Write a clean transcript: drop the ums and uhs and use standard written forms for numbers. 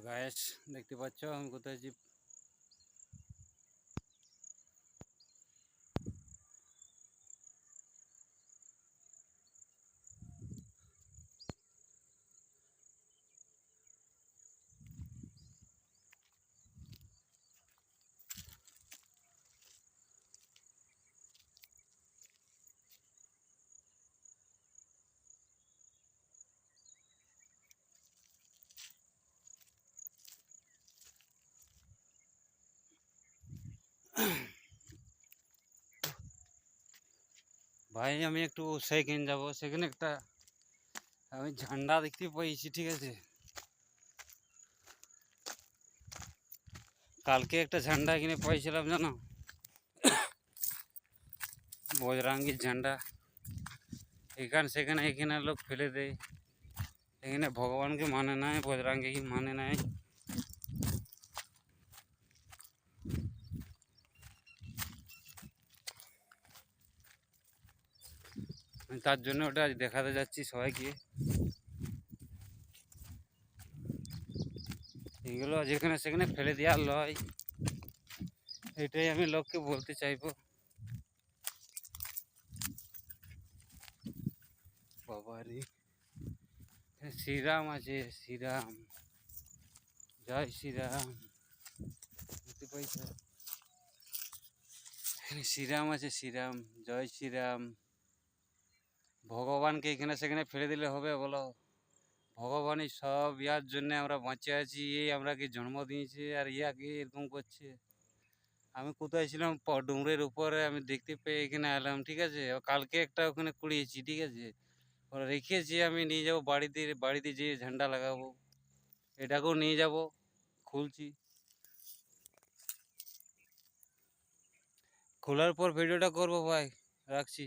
Guys দেখতে পাচ্ছ আমি কোথায় আছি। ভাই আমি একটু সেখানে যাব, সেখানে একটা আমি ঝান্ডা দেখতে পেয়েছি, ঠিক আছে। কালকে একটা ঝান্ডা কিনে পাইছিলাম জানো, বজরাঙ্গির ঝান্ডা। সেখানে এখানে লোক ফেলে দেয়। এখানে ভগবানকে মানে নাই, বজরাঙ্গি মানে নাই। তার জন্য ওটা আজ দেখাতে যাচ্ছি সবাইকে। এগুলো যেখানে সেখানে ফেলে দেওয়া লয়, এটাই আমি লোককে বলতে চাইবো। বাবারে, শ্রীরাম আছে, শ্রীরাম, জয় শ্রীরাম। বুঝতে পারছ, শ্রীরাম আছে, শ্রীরাম, জয় শ্রীরাম। ভগবানকে এখানে সেখানে ফেলে দিলে হবে বলো? ভগবানই সব, ইয়ার জন্য আমরা বাঁচে আছি, এই আমরাকে জন্ম দিয়েছে আর ইয়াকে এরকম করছে। আমি কোথায় ছিলাম, ডুমরের উপরে, আমি দেখতে পেয়ে এখানে এলাম, ঠিক আছে। কালকে একটা ওখানে কুড়িয়েছি, ঠিক আছে। ওরা রেখেছি, আমি নিয়ে যাবো বাড়িতে, বাড়িতে যেয়ে ঝান্ডা লাগাবো। এটাকেও নিয়ে যাব, খুলছি। খোলার পর ভিডিওটা করবো ভাই, রাখছি।